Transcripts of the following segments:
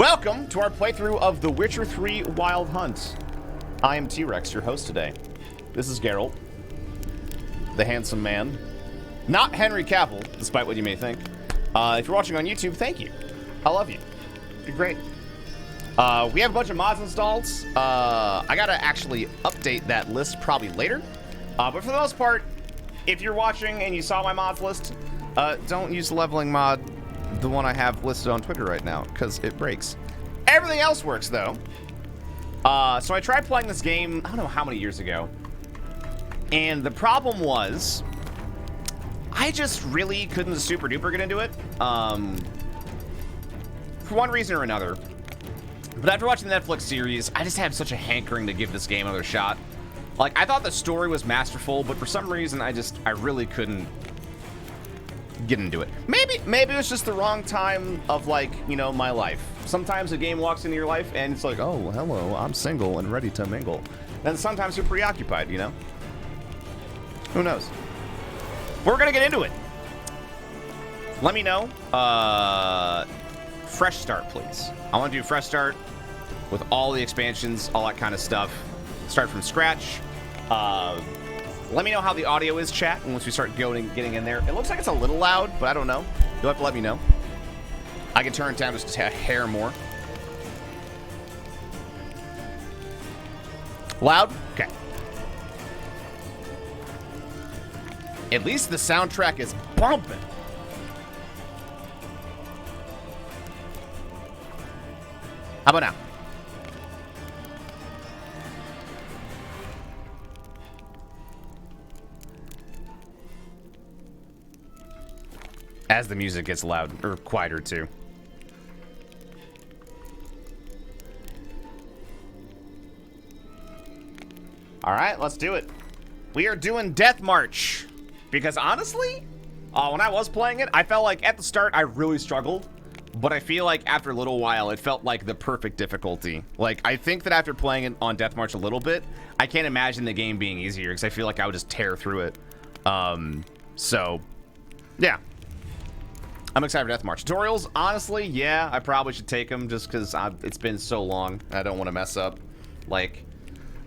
Welcome to our playthrough of The Witcher 3 Wild Hunt. I am Teawrex, your host today. This is Geralt, the handsome man. Not Henry Cavill, despite what you may think. If you're watching on YouTube, thank you. I love you. You're great. We have a bunch of mods installed. I gotta actually update that list probably later. But for the most part, if you're watching and you saw my mods list, don't use the leveling mod, the one I have listed on Twitter right now, because it breaks. Everything else works, though. So I tried playing this game, I don't know how many years ago. And the problem was, I just really couldn't super duper get into it. For one reason or another. But after watching the Netflix series, I just had such a hankering to give this game another shot. Like, I thought the story was masterful, but for some reason, I really couldn't get into it. Maybe it was just the wrong time of, like, you know, my life. Sometimes a game walks into your life and it's like, oh, hello, I'm single and ready to mingle. Then sometimes you're preoccupied, you know? Who knows? We're gonna get into it. Let me know. Fresh start, please. I want to do fresh start with all the expansions, all that kind of stuff. Start from scratch. Let me know how the audio is, chat, once we start getting in there. It looks like it's a little loud, but I don't know. You'll have to let me know. I can turn it down just a hair more. Loud? Okay. At least the soundtrack is bumping. How about now? As the music gets loud, or quieter too. All right, let's do it. We are doing Death March. Because honestly, when I was playing it, I felt like at the start, I really struggled. But I feel like after a little while, it felt like the perfect difficulty. Like, I think that after playing it on Death March a little bit, I can't imagine the game being easier because I feel like I would just tear through it. So, yeah. I'm excited for Death March. Tutorials, honestly, yeah, I probably should take them just because it's been so long. I don't want to mess up. Like,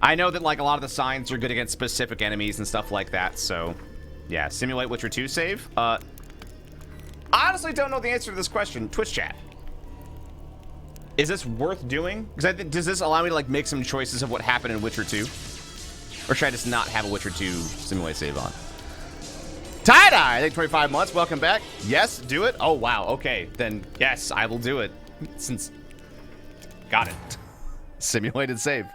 I know that, like, a lot of the signs are good against specific enemies and stuff like that, so, yeah. Simulate Witcher 2 save. I honestly don't know the answer to this question. Twitch chat. Is this worth doing? Because does this allow me to, like, make some choices of what happened in Witcher 2? Or should I just not have a Witcher 2 simulate save on? Tie-dye, I think 25 months. Welcome back. Yes, do it. Oh, wow. Okay, then yes, I will do it. Since... Got it. Simulated save.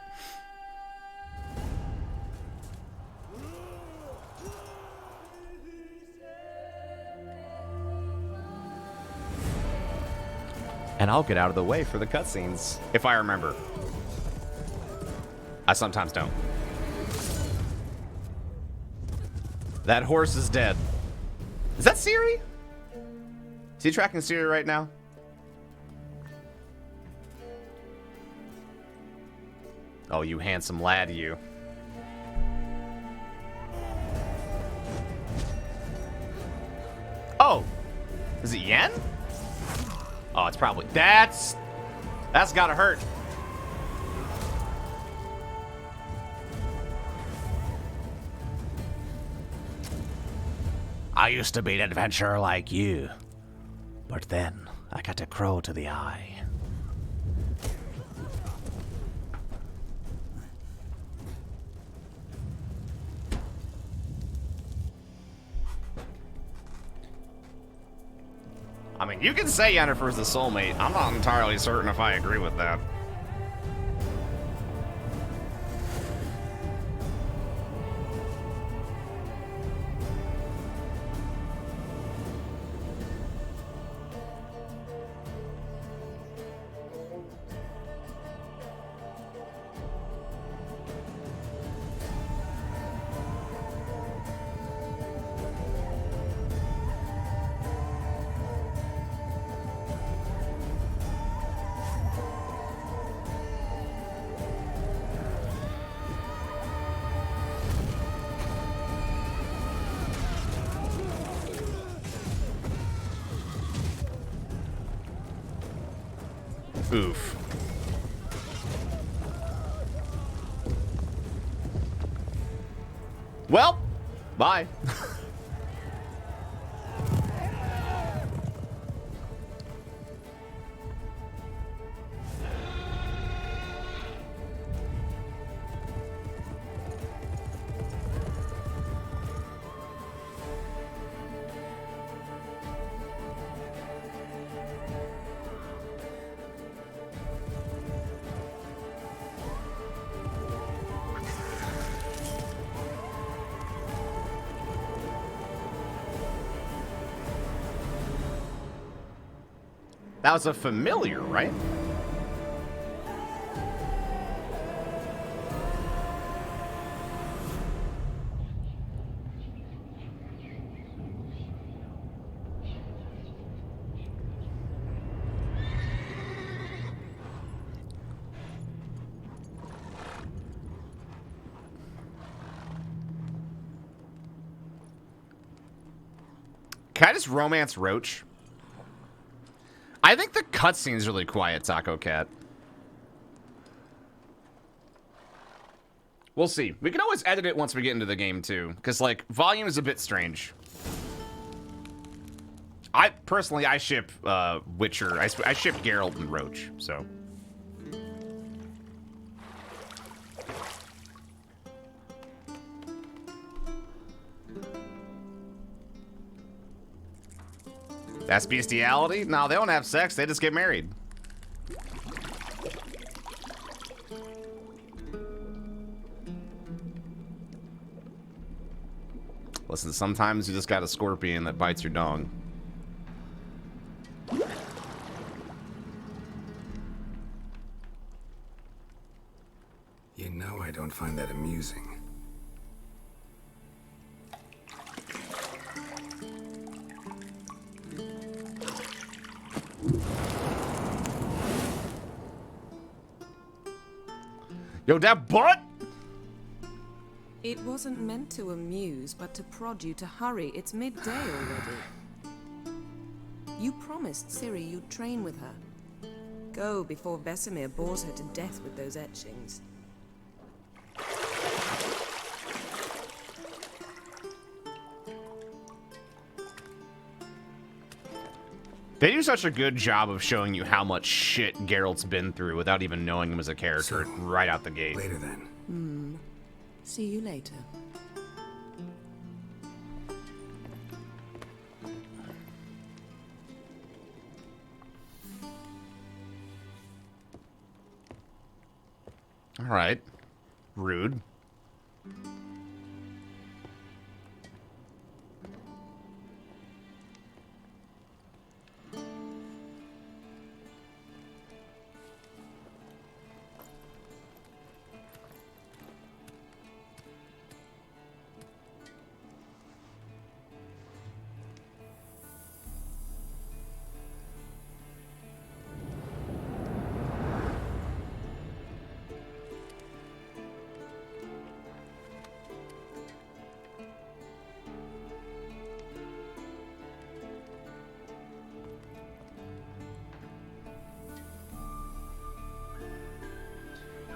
And I'll get out of the way for the cutscenes, if I remember. I sometimes don't. That horse is dead. Is that Ciri? Is he tracking Ciri right now? Oh, you handsome lad, you. Oh, is it Yen? Oh, it's probably... That's gotta hurt. I used to be an adventurer like you, but then I got a crow to the eye. I mean, you can say Yennefer's the soulmate. I'm not entirely certain if I agree with that. Oof. Well, bye. That was a familiar, right? Can I just romance Roach? I think the cutscene's really quiet, Taco Cat. We'll see. We can always edit it once we get into the game, too. Because, like, volume is a bit strange. Personally, I ship Witcher. I ship Geralt and Roach, so... That's bestiality? No, they don't have sex. They just get married. Listen, sometimes you just got a scorpion that bites your dong. You know I don't find that amusing. Yo, that butt! It wasn't meant to amuse, but to prod you to hurry. It's midday already. You promised Ciri you'd train with her. Go before Vesemir bores her to death with those etchings. They do such a good job of showing you how much shit Geralt's been through without even knowing him as a character right out the gate. Later then. See you later. All right. Rude.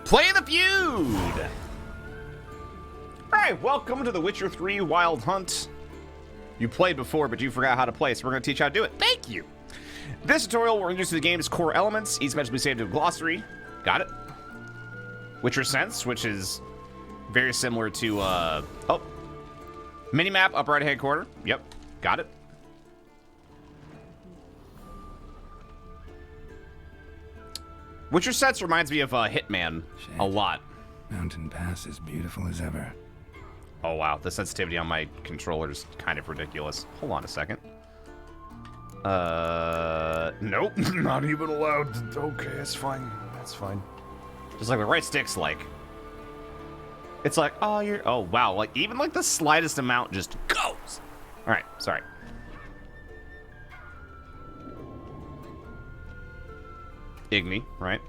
Play the feud! Alright, welcome to The Witcher 3 Wild Hunt. You played before, but you forgot how to play, so we're going to teach you how to do it. Thank you! This tutorial will introduce the game's core elements. Each message will be saved to a glossary. Got it? Witcher Sense, which is very similar to, oh. Minimap, upper right-hand corner. Yep, got it. Witcher Sense reminds me of Hitman a lot. Mountain Pass is beautiful as ever. Oh wow, the sensitivity on my controller is kind of ridiculous. Hold on a second. Nope, not even allowed. Okay, that's fine. That's fine. Just like the right stick's like. It's like, oh, oh wow, like even like the slightest amount just goes. All right, sorry. Igni, right?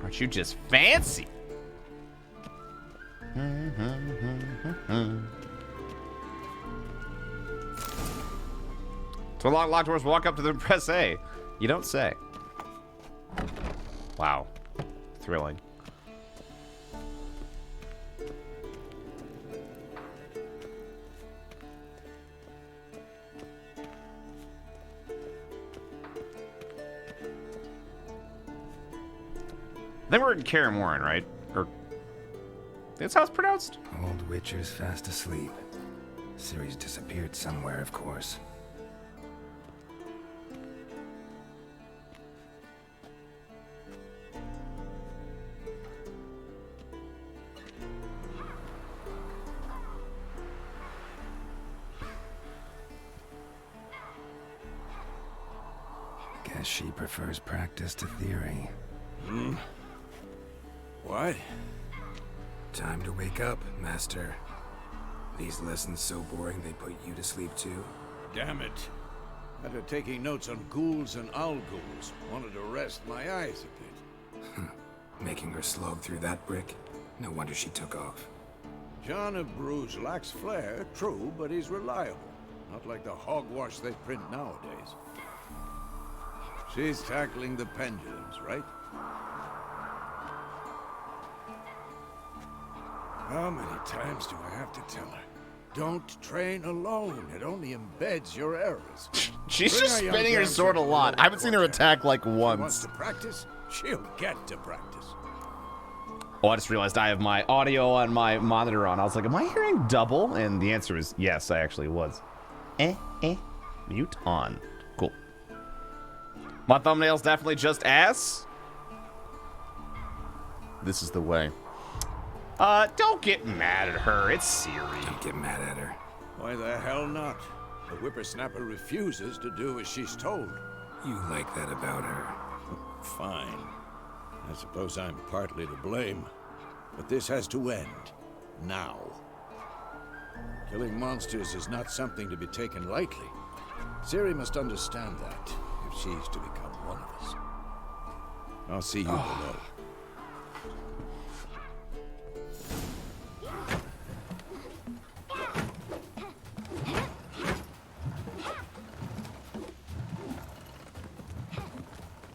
Aren't you just fancy? To unlock locked doors, walk up to them and press A. You don't say. Wow. Thrilling. Then we're in Kaer Morhen, right? Or that's how it's pronounced? Old Witcher's fast asleep. Ciri's disappeared somewhere, of course. Guess she prefers practice to theory. What? Time to wake up, Master. These lessons so boring they put you to sleep too? Damn it. After taking notes on ghouls and owl ghouls, wanted to rest my eyes a bit. Making her slog through that brick? No wonder she took off. John of Bruges lacks flair, true, but he's reliable. Not like the hogwash they print nowadays. She's tackling the pendulums, right? How many times do I have to tell her? Don't train alone. It only embeds your errors. She's Bring just our young spinning her damsel sword a to the lot. I haven't seen her Projekt. attack like She wants once. to practice? She'll get to practice. Oh, I just realized I have my audio on my monitor on. I was like, am I hearing double? And the answer is yes, I actually was. Mute on. Cool. My thumbnail's definitely just ass. This is the way. Don't get mad at her. It's Ciri. Don't get mad at her. Why the hell not? The whippersnapper refuses to do as she's told. You like that about her. Fine. I suppose I'm partly to blame. But this has to end. Now. Killing monsters is not something to be taken lightly. Ciri must understand that, if she's to become one of us. I'll see you below.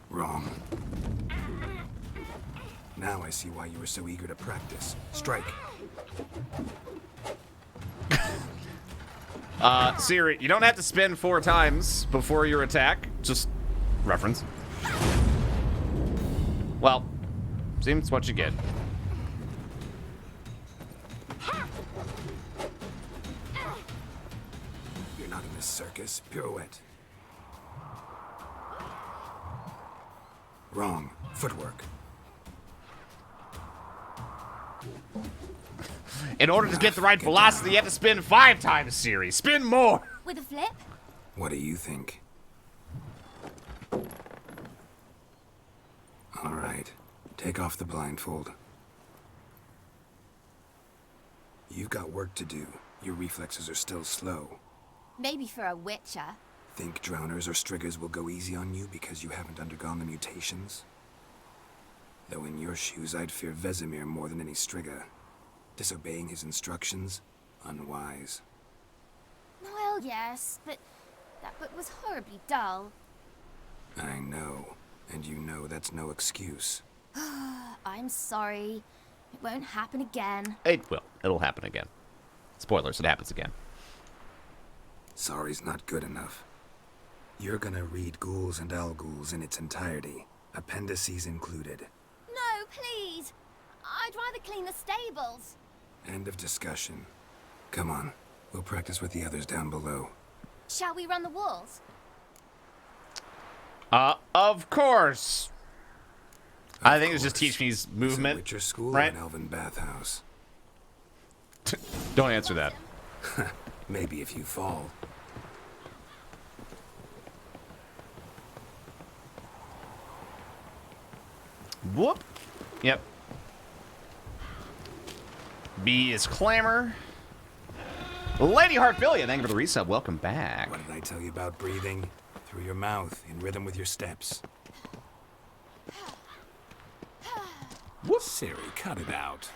Wrong. Now I see why you were so eager to practice. Strike. Ciri, you don't have to spin 4 times before your attack. Just reference. Well, seems what you get. You're not in this circus. Pirouette. Wrong. Footwork. In order to get the right velocity, you have to spin 5 times, Ciri. Spin more! With a flip? What do you think? All right. Take off the blindfold. You've got work to do. Your reflexes are still slow. Maybe for a witcher. Think drowners or striggers will go easy on you because you haven't undergone the mutations? Though in your shoes, I'd fear Vesemir more than any strigger. Disobeying his instructions? Unwise. Well, yes, but that book was horribly dull. I know. And you know that's no excuse. I'm sorry. It won't happen again. It will. It'll happen again. Spoilers, it happens again. Sorry's not good enough. You're gonna read Ghouls and Ghouls in its entirety, appendices included. No, please. I'd rather clean the stables. End of discussion. Come on, we'll practice with the others down below. Shall we run the walls? Of course. I think it's just course. teach me Is it movement, Witcher school right? or an elven bathhouse? Don't answer that. Maybe if you fall. Whoop. Yep. B is clamor. Lady Heartfilia, thank you for the resub. Welcome back. What did I tell you about breathing? Through your mouth, in rhythm with your steps. Whoop. Ciri, cut it out.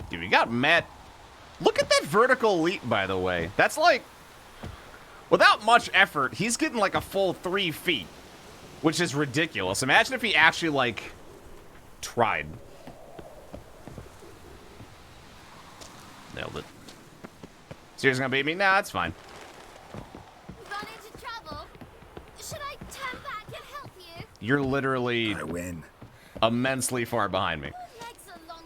Dude, we got Matt. Look at that that vertical leap, by the way. That's like, without much effort, he's getting like a full 3 feet, which is ridiculous. Imagine if he actually, like, tried. Nailed it. Ciri's gonna beat me? Nah, that's fine. Run into trouble? Should I turn back and help you? You're literally I win. immensely far behind me. My legs are longer.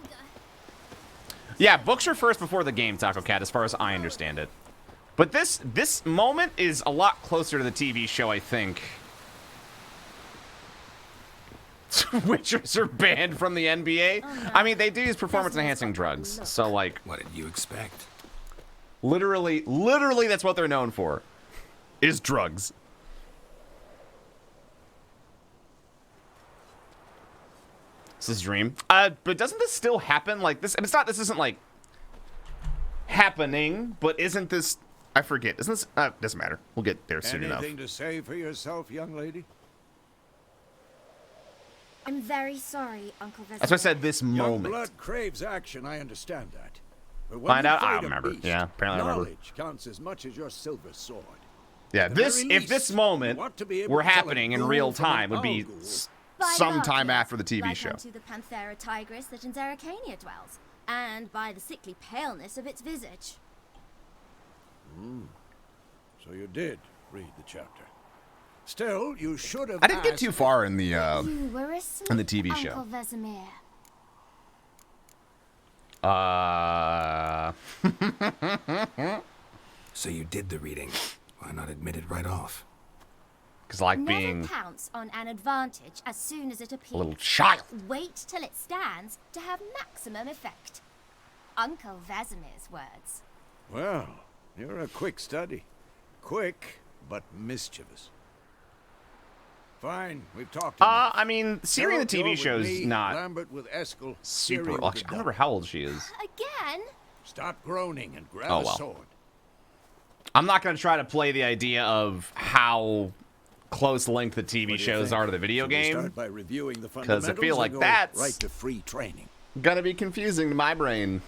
Yeah, books are first before the game, Taco Cat, as far as I understand it. But this moment is a lot closer to the TV show, I think. Witchers are banned from the NBA. Oh, no. I mean, they do use performance-enhancing drugs, so like, What did you expect? literally, that's what they're known for, is drugs. This is Dream. But doesn't this still happen? Like this, and it's not. This isn't like happening, but isn't this? I forget. Isn't this? Doesn't matter. We'll get there soon enough. Anything to say for yourself, young lady? I'm very sorry, Uncle Vesemir. That's why I said this Young moment. blood craves action, I understand that. But when Find you out? I fight don't a remember. beast, Yeah, apparently I remember. knowledge counts as much as your silver sword. Yeah, At the this very if this least, moment you ought to be able were to tell a happening in ghoul real from an time, would be ogre. By sometime Arceus, after the TV like show. unto the Panthera tigris that in Zeracania dwells, and by the sickly paleness of its visage. So you did read the chapter. Still, you should have I didn't get asked- too far in the You were asleep, in the TV show. Uncle Vesemir. So you did the reading. Why not admit it right off? Cause like Never being pounce on an advantage as soon as it appears. a little child. Wait till it stands to have maximum effect. Uncle Vesemir's words. Well, you're a quick study. Quick, but mischievous. Fine, we've talked enough. I mean, Ciri in the Geralt, you're TV with show's me, not Lambert with Eskel, super. Ciri Well, with actually, I the don't remember dog. how old she is. Again? Stop groaning and grab Oh, a well. sword. I'm not gonna try to play the idea of how close linked the What TV do you shows think? are to the video Should we game. start by reviewing the 'Cause I fundamentals feel or like go that's- right to free training. Gonna be confusing to my brain.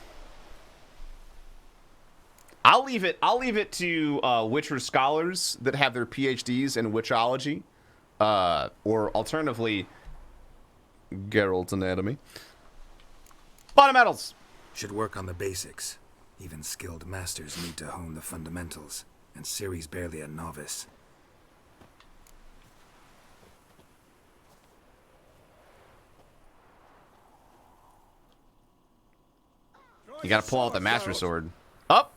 I'll leave it to Witcher scholars that have their PhDs in witchology, or alternatively, Geralt's anatomy. Fundamentals. Should work on the basics. Even skilled masters need to hone the fundamentals, and Ciri's barely a novice. You gotta pull out the Master Sword. Up.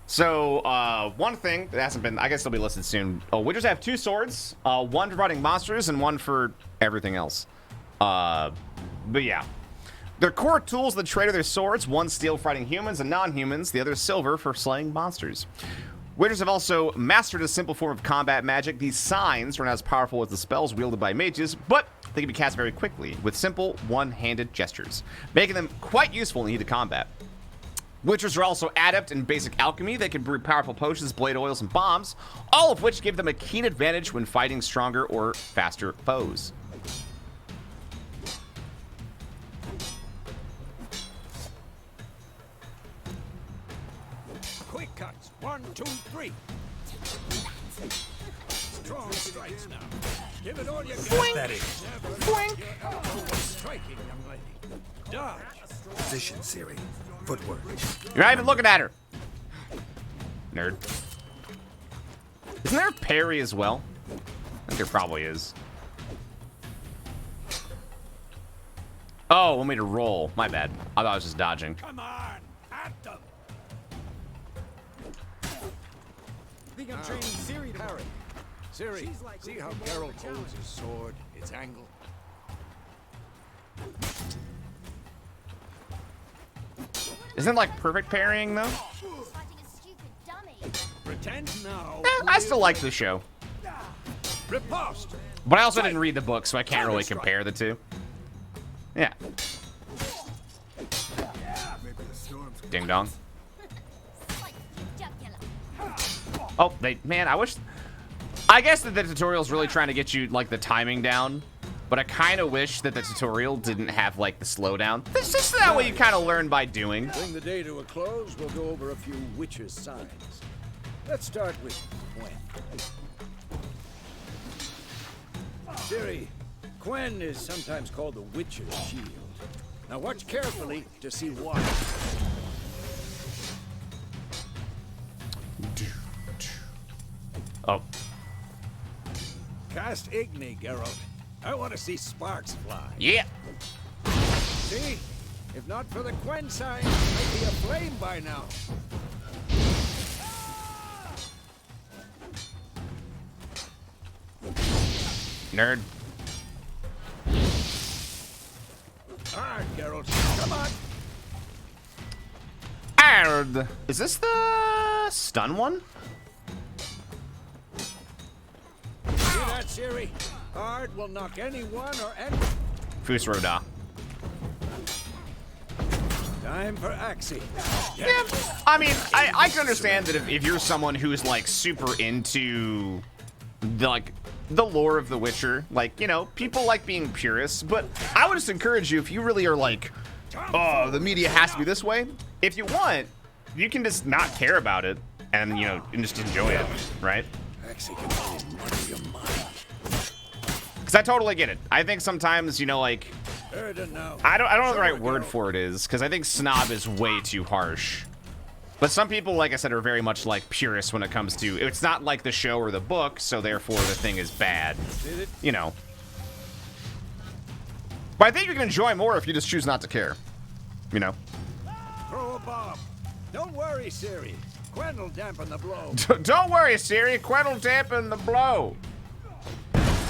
So, one thing that hasn't been, I guess it'll be listed soon. Witchers have 2 swords, one for fighting monsters and one for everything else. But yeah. Their core tools that trade are their swords, one steel for fighting humans and non-humans, the other silver for slaying monsters. Witchers have also mastered a simple form of combat magic. These signs are not as powerful as the spells wielded by mages, but they can be cast very quickly with simple one-handed gestures, making them quite useful in heated combat. Witchers are also adept in basic alchemy. They can brew powerful potions, blade oils, and bombs, all of which give them a keen advantage when fighting stronger or faster foes. Quick cuts. 1, 2, 3. Strong strikes now. Give it all you got. That is. Striking, young lady. Dodge. Position, Ciri. Footwork. You're not even looking at her. Nerd. Isn't there a parry as well? I think there probably is. Oh, want me to roll. My bad. I thought I was just dodging. Come on. At them. Think I'm training Ciri to Parry. Ciri, She's like see looking how for more Geralt of a holds his sword, its angle? Isn't it like perfect parrying though? Fighting a stupid dummy. Pretend now. I still like the show. Riposte. But I also didn't read the book, so I can't really compare the two. Yeah. Ding dong. Like jugular. Oh, man, I wish... I guess that the tutorial's really trying to get you, like, the timing down. but I kind of wish that the tutorial didn't have like the slowdown. It's just that way you kind of learn by doing. Bring the day to a close, we'll go over a few witches' signs. Let's start with Quen. Ciri, Quen is sometimes called the Witch's Shield. Now watch carefully to see why. Oh. Cast Igni, Geralt. I want to see sparks fly. Yeah. See? If not for the Quen sign, I'd be aflame by now. Nerd. Alright, Geralt. Come on. Ard. Is this the stun one? See that, Ciri? Hard will knock anyone or any. Fusroda. Time for Axie. Yeah, I mean, I can understand that if you're someone who's like super into the lore of The Witcher, like, you know, people like being purists, but I would just encourage you, if you really are like, oh, the media has to be this way, if you want, you can just not care about it and, you know, and just enjoy it, right? Axie can really muddy your mind. Because I totally get it. I think sometimes, you know, like, Heard it now. I don't know what the right word for it is, because I think snob is way too harsh. But some people, like I said, are very much like purists when it comes to, it's not like the show or the book, so therefore the thing is bad. You know. But I think you can enjoy more if you just choose not to care. You know. Throw a bomb. Don't worry, Ciri. Quen will dampen the blow. Don't worry, Ciri. Quen will dampen the blow.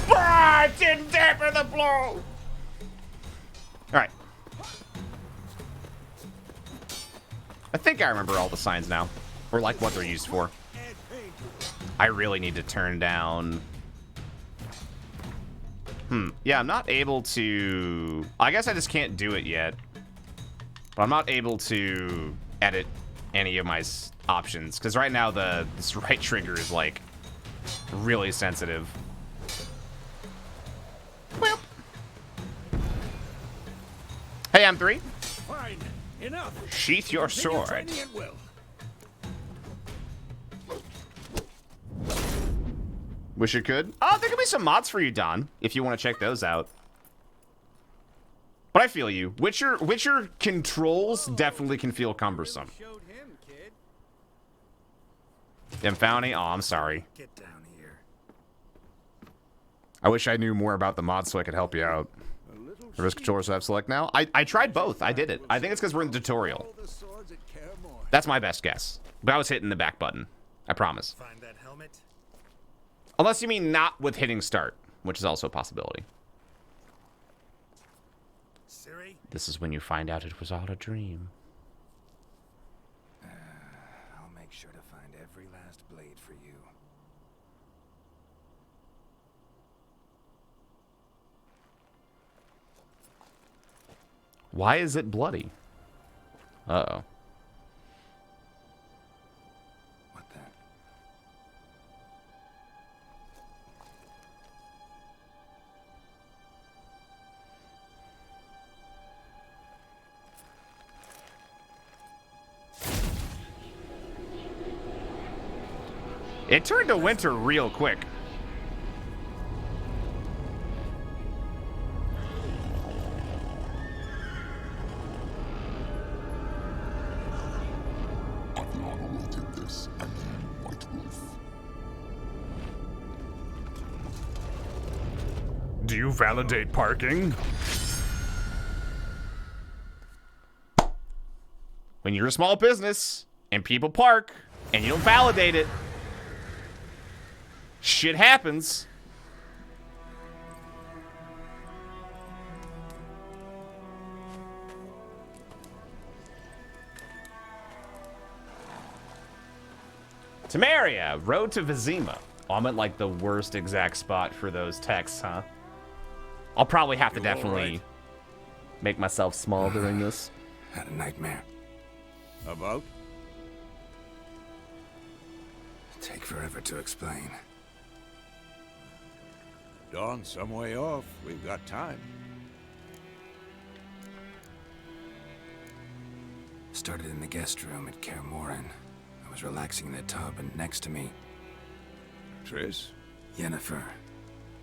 Ah, it didn't dampen the blow. All right. I think I remember all the signs now, or like what they're used for. I really need to turn down. Yeah, I'm not able to. I guess I just can't do it yet. But I'm not able to edit any of my options because right now this right trigger is like really sensitive. Well. Hey, M3. Fine. Enough. Sheath your sword. Training at will. Wish you could. Oh, there could be some mods for you, Don, if you want to check those out. But I feel you. Witcher controls definitely can feel cumbersome. Showed him, kid. Infouni? Oh, I'm sorry. Get down here. I wish I knew more about the mods so I could help you out. Reverse controllers have select now. I tried both. I did it. I think it's because we're in the tutorial. That's my best guess. But I was hitting the back button. I promise. Find that helmet. Unless you mean not with hitting start, which is also a possibility. Ciri? This is when you find out it was all a dream. I'll make sure to find every last blade for you. Why is it bloody? Uh-oh. What the? It turned to winter real quick. Do you validate parking? When you're a small business and people park and you don't validate it, shit happens. Temeria, road to Vizima. Oh, I'm at like the worst exact spot for those texts, huh? I'll probably have to definitely make myself small during this. Had a nightmare. About? Take forever to explain. Dawn's some way off. We've got time. Started in the guest room at Kaer Morhen. I was relaxing in the tub, and next to me, Triss? Yennefer.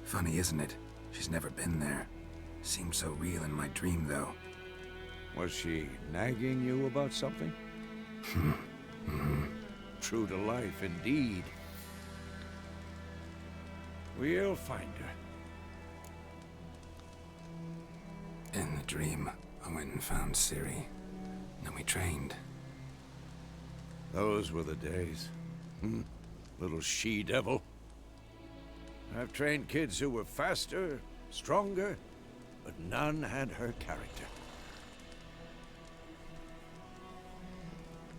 Funny, isn't it? She's never been there. Seemed so real in my dream, though. Was she nagging you about something? True to life, indeed. We'll find her. In the dream, I went and found Ciri. Then we trained. Those were the days. Little she-devil. I've trained kids who were faster, stronger, but none had her character.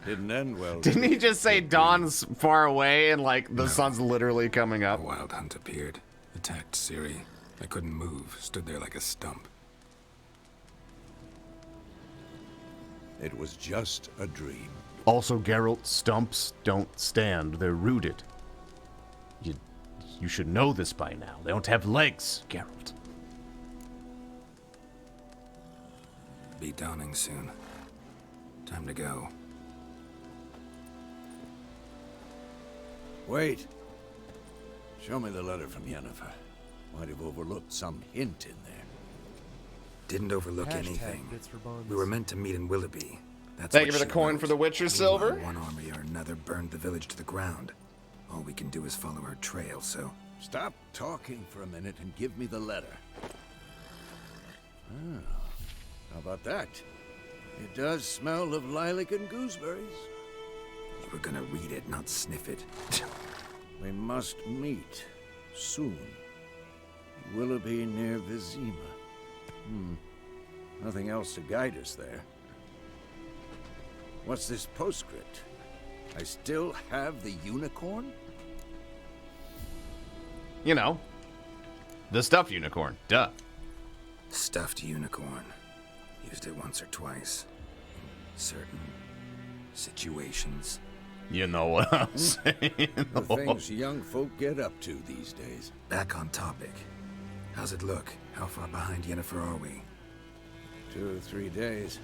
Didn't end well. Didn't he just say Dawn's far away and like the sun's literally coming A up? wild hunt appeared, attacked Ciri. I couldn't move, stood there like a stump. It was just a dream. Also, Geralt, stumps don't stand. They're rooted. You should know this by now. They don't have legs, Geralt. Be dawning soon. Time to go. Wait. Show me the letter from Yennefer. Might have overlooked some hint in there. Didn't overlook anything. We were meant to meet in Willoughby. That's Thank what you for the she coin wrote. for the Witcher Meanwhile, silver. One army or another burned the village to the ground. All we can do is follow her trail, so... Stop talking for a minute and give me the letter. How about that? It does smell of lilac and gooseberries. You were gonna read it, not sniff it. We must meet soon. Willoughby near Vizima. Nothing else to guide us there. What's this postscript? I still have the unicorn? You know, the stuffed unicorn. Duh. Stuffed unicorn. Used it once or twice. In certain situations. You know what I'm saying? The things young folk get up to these days. Back on topic. How's it look? How far behind Yennefer are we? 2 or 3 days.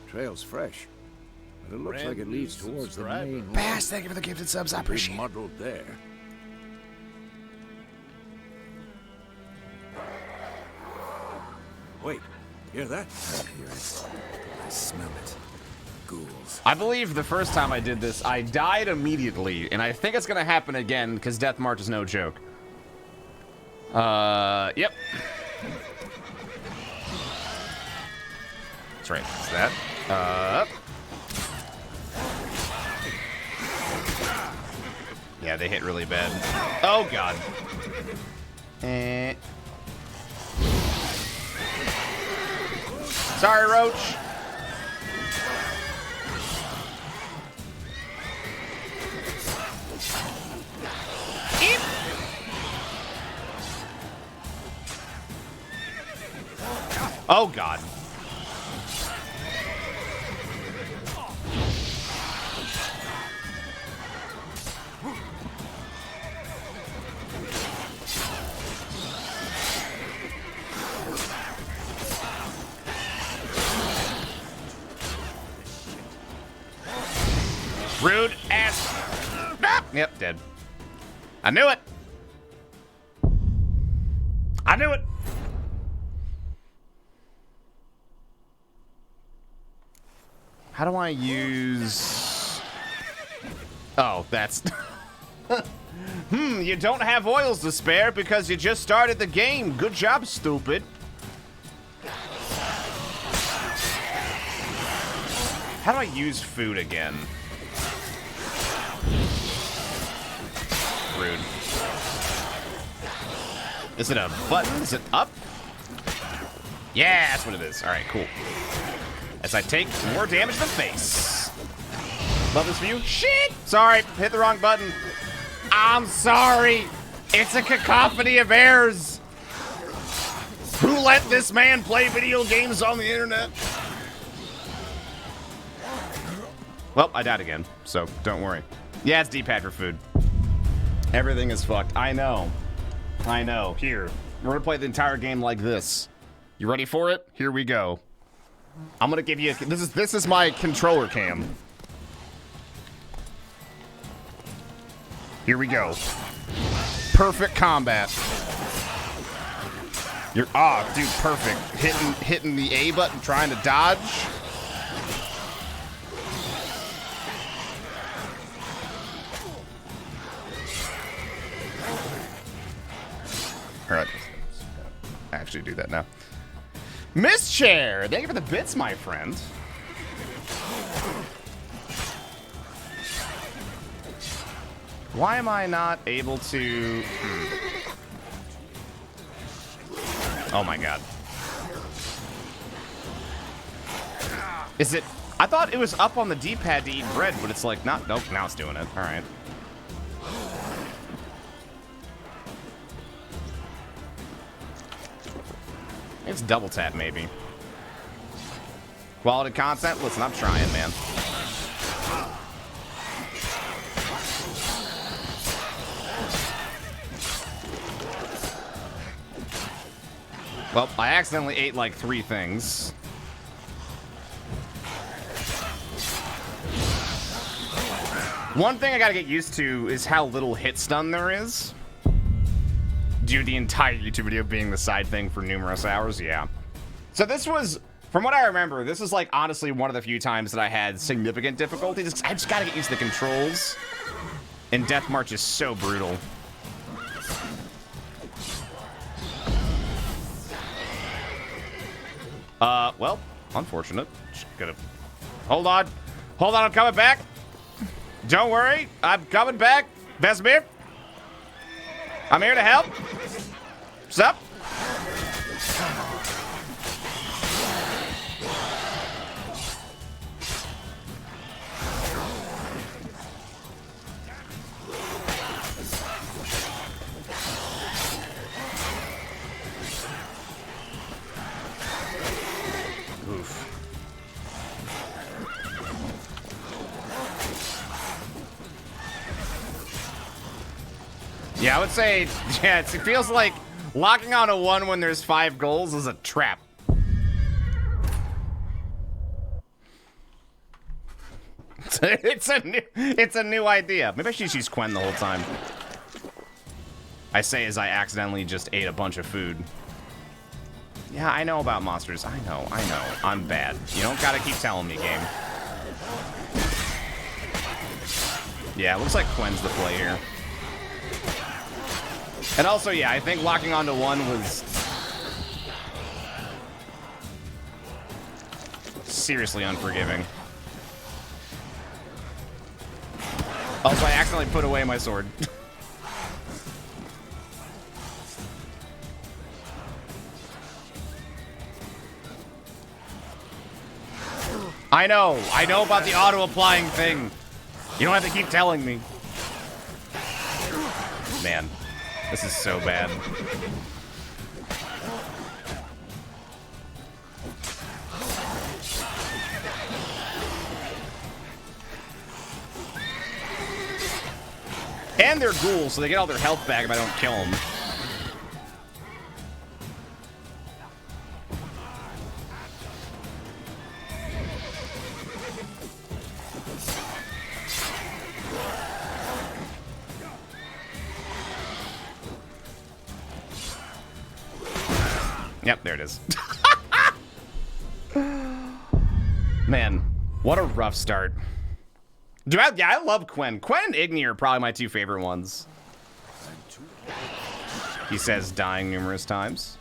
Trail's fresh. But it looks like it leads towards the main Bass, thank you for the gifted subs. I appreciate it. muddled there. Wait, hear that? I hear it. I smell it. Ghouls. I believe the first time I did this, I died immediately, and I think it's gonna happen again because Death March is no joke. Yep. That's right. It's that. Yeah, they hit really bad. Oh god. Sorry, Roach. Eep. Oh god. Rude ass. Ah, yep, dead. I knew it. I knew it. How do I use... Oh, that's... You don't have oils to spare because you just started the game. Good job, stupid. How do I use food again? Rude. Is it a button? Is it up? Yeah, that's what it is. All right, cool. As I take more damage to the face. Love this view. Shit! Sorry, hit the wrong button. I'm sorry. It's a cacophony of errors. Who let this man play video games on the internet? Well, I died again, so don't worry. Yeah, it's D-pad for food. Everything is fucked. I know. I know. Here. We're gonna play the entire game like this. You ready for it? Here we go. I'm gonna give you this is my controller cam. Here we go. Perfect combat. You're dude, perfect. Hitting the A button, trying to dodge. All right, actually do that now. Miss Chair, thank you for the bits, my friend. Why am I not able to? Oh my god. Is it? I thought it was up on the D-pad to eat bread, but it's like not. Nope, now it's doing it. All right. It's double tap, maybe. Quality content? Listen, I'm trying, man. Well, I accidentally ate like 3 things. One thing I gotta get used to is how little hit stun there is. Due to the entire YouTube video being the side thing for numerous hours, yeah. So this was, from what I remember, this is like honestly one of the few times that I had significant difficulties. I just gotta get used to the controls. And Death March is so brutal. Well, unfortunate. Just gonna... Hold on, I'm coming back. Don't worry, I'm coming back. Vesemir, I'm here to help. What's up? Yeah, I would say, yeah, it feels like locking on a 1 when there's 5 goals is a trap. It's a new idea. Maybe I should use Quen the whole time. I say as I accidentally just ate a bunch of food. Yeah, I know about monsters. I know. I'm bad. You don't gotta keep telling me, game. Yeah, it looks like Quen's the play here. And also, yeah, I think locking onto 1 was seriously unforgiving. Also, I accidentally put away my sword. I know about the auto-applying thing. You don't have to keep telling me. Man. This is so bad. And they're ghouls, so they get all their health back if I don't kill them. Yep, there it is. Man, what a rough start. Dude, yeah, I love Quen. Quen and Igni are probably my 2 favorite ones. He says dying numerous times.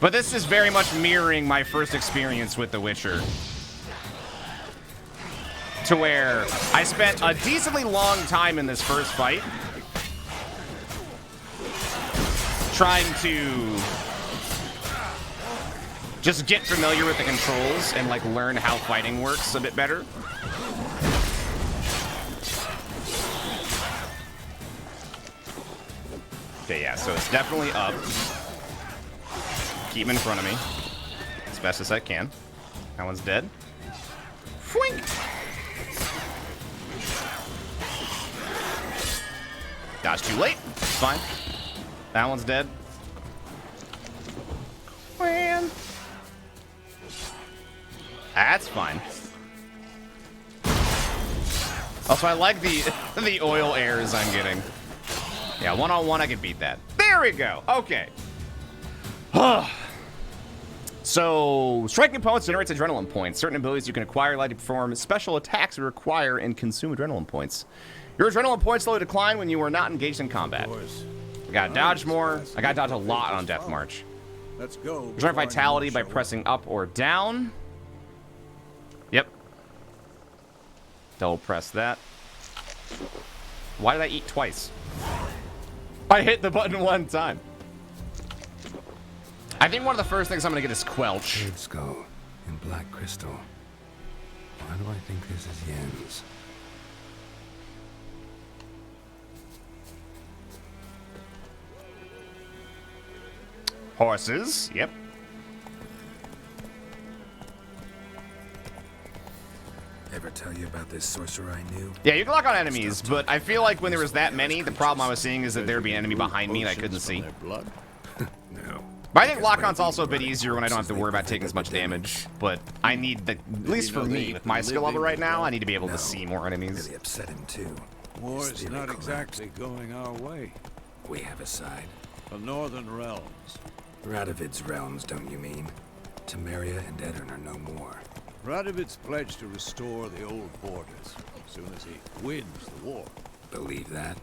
But this is very much mirroring my first experience with The Witcher. To where I spent a decently long time in this first fight trying to just get familiar with the controls and like learn how fighting works a bit better. Okay, yeah, so it's definitely up. Keep him in front of me as best as I can. That one's dead. Fwink! Dodge too late. It's fine. That one's dead. Man. That's fine. Also, I like the oil airs I'm getting. Yeah, one-on-one, I can beat that. There we go. Okay. So, striking opponents generates adrenaline points. Certain abilities you can acquire allow you to perform special attacks you require and consume adrenaline points. Your adrenaline points slowly decline when you are not engaged in combat. I gotta dodge more. I gotta dodge a lot on Death March. Let's go. Return vitality by pressing up or down. Yep. Double press that. Why did I eat twice? I hit the button one time. I think one of the first things I'm gonna get is Quelch. Red skull and black crystal. Why do I think this is Yen's? Horses. Yep. Ever tell you about this sorcerer I knew? Yeah, you can lock on enemies, but I feel like when there was that many, the problem I was seeing is that there'd be an enemy behind me and I couldn't see. Blood. No. But I think lock-on's also a bit easier when I don't have to worry about taking as much damage. But I need, at least for me, with my skill level right now, I need to be able to see more enemies. Really upset him too. War His is theory not collapsed. exactly going our way. We have a side. The northern realms. Radovid's realms, don't you mean? Temeria and Edirn are no more. Radovid's pledged to restore the old borders as soon as he wins the war. Believe that?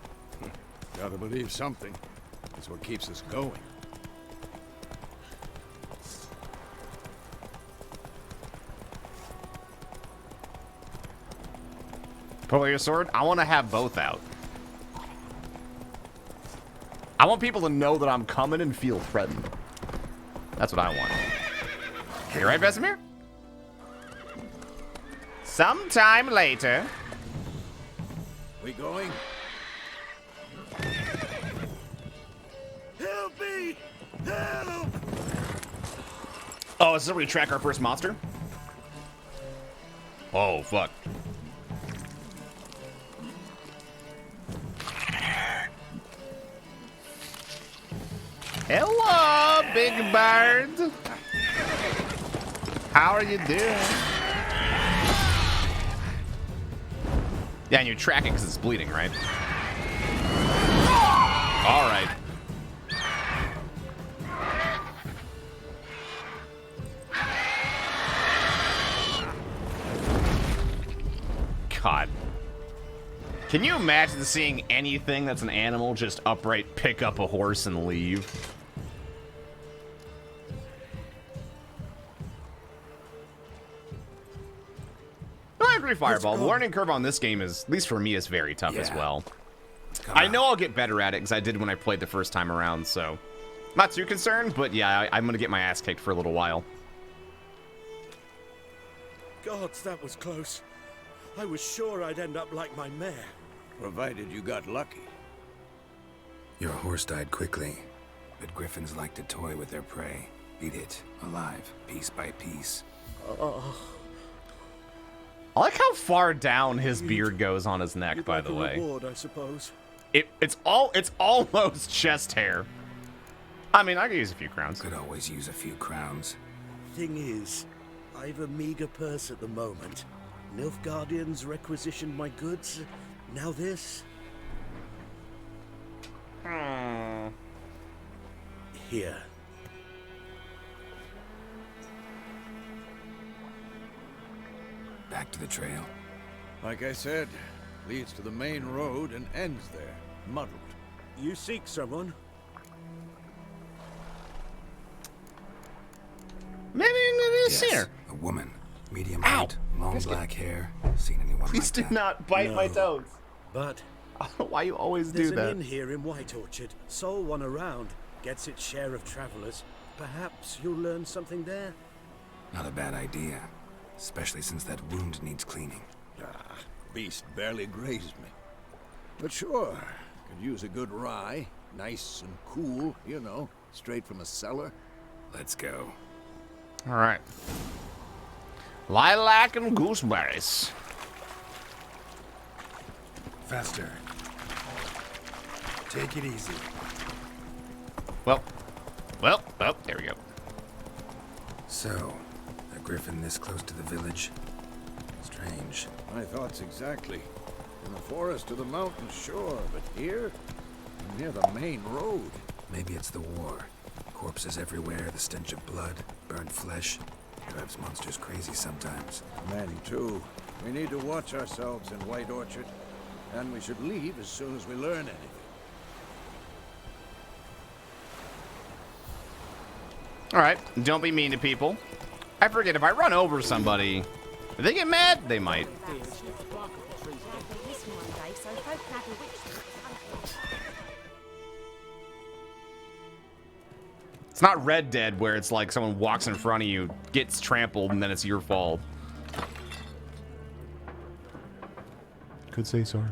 Gotta believe something. It's what keeps us going. Pull out your sword? I want to have both out. I want people to know that I'm coming and feel threatened. That's what I want. You right, Vesemir? Sometime later. We going? Help me! Help! Oh, is this where we track our first monster? Oh, fuck. Hello, big bird. How are you doing? Yeah, and you track it because it's bleeding, right? All right. God. Can you imagine seeing anything that's an animal just upright pick up a horse and leave? I agree, Fireball. The learning curve on this game is, at least for me, is very tough as well. I know I'll get better at it because I did when I played the first time around, so not too concerned, but yeah, I'm going to get my ass kicked for a little while. Gods, that was close. I was sure I'd end up like my mare. Provided you got lucky. Your horse died quickly, but griffins like to toy with their prey. Eat it, alive, piece by piece. I like how far down his beard goes on his neck, You'd by like the a way. reward, I suppose. It's almost chest hair. I mean, I could use a few crowns. Could always use a few crowns. Thing is, I've a meager purse at the moment. Nilfgaardians requisitioned my goods. Now this. Here. Back to the trail. Like I said, leads to the main road and ends there, muddled. You seek someone? Maybe a Yes, seer. a woman. Medium height, long black hair. Seen anyone Please like do that? not bite my No. toes. But I don't know why you always there's do an that. inn here in White Orchard. Sole one around. Gets its share of travelers. Perhaps you'll learn something there? Not a bad idea. Especially since that wound needs cleaning. Beast barely grazed me. But sure, could use a good rye. Nice and cool, you know, straight from a cellar. Let's go. All right. Lilac and gooseberries. Faster. Take it easy. Well, oh, there we go. So, a griffin this close to the village? Strange. My thoughts exactly. In the forest or the mountains, sure, but here, near the main road. Maybe it's the war. Corpses everywhere, the stench of blood, burned flesh. Drives monsters crazy sometimes. Men, too. We need to watch ourselves in White Orchard, and we should leave as soon as we learn anything. Alright, don't be mean to people. I forget, if I run over somebody, if they get mad, they might. It's not Red Dead where it's like someone walks in front of you, gets trampled, and then it's your fault. Could say sorry.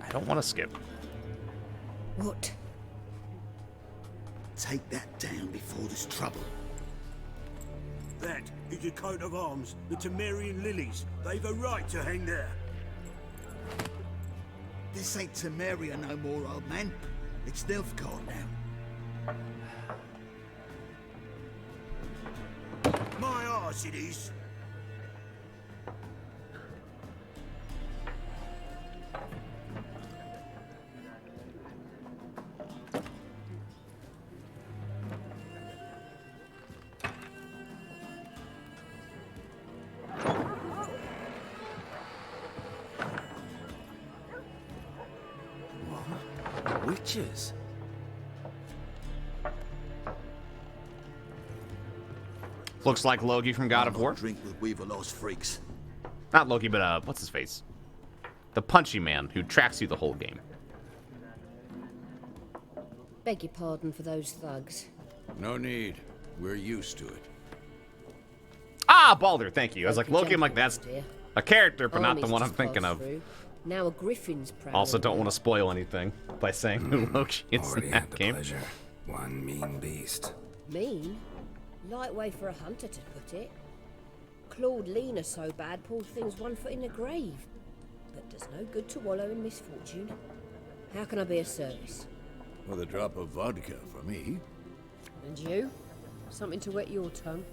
I don't want to skip. What? Take that down before there's trouble. That is a coat of arms, the Temerian lilies. They've a right to hang there. This ain't Temeria no more, old man. It's Nilfgaard now. My arse it is. Witches? Looks like Loki from God of War. Drink with Weaver-lost freaks. Not Loki, but what's his face? The punchy man who tracks you the whole game. Beg your pardon for those thugs. No need. We're used to it. Ah, Baldur, thank you. I was like, Loki, I'm like, that's a character, but not the Armies one I'm just thinking passed of. through. Now a griffin's proud. Also, don't want to spoil anything by saying who Loki is Already in had that the game. pleasure. One mean beast. Mean? Light way for a hunter to put it. Clawed Lena so bad, poor thing's 1 foot in the grave. But does no good to wallow in misfortune. How can I be of service? With a drop of vodka for me. And you? Something to wet your tongue?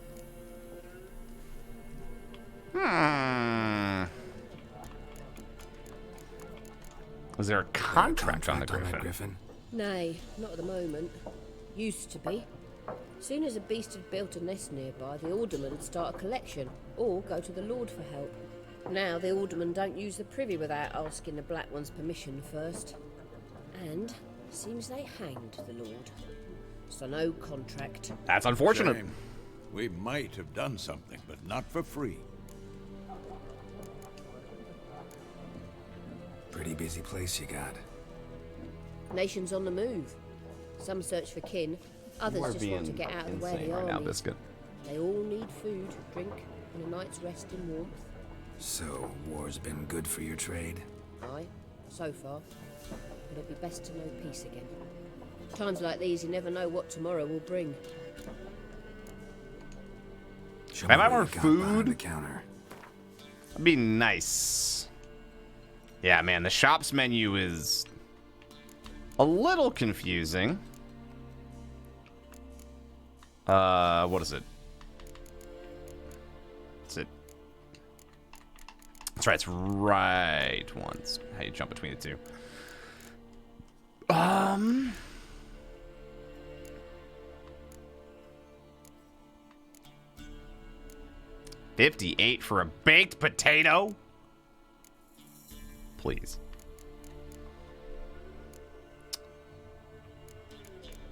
Was there a contract on the that Griffin? Nay, not at the moment. Used to be. Soon as a beast had built a nest nearby, the alderman would start a collection, or go to the Lord for help. Now the aldermen don't use the privy without asking the Black One's permission first. And seems they hanged the Lord. So no contract. That's unfortunate. Shame. We might have done something, but not for free. Pretty busy place you got. Nations on the move. Some search for kin, others just want to get out of the way of the right now, army. Biscuit. They all need food, drink, and a night's rest in warmth. So, war's been good for your trade? Aye, so far. But it'd be best to know peace again. Times like these, you never know what tomorrow will bring. Show Can I me buy what more you got behind food? the counter. That'd be nice. Yeah, man, the shop's menu is a little confusing. What is it? Is it? That's right, it's right once. How you jump between the two. 58 for a baked potato? Please.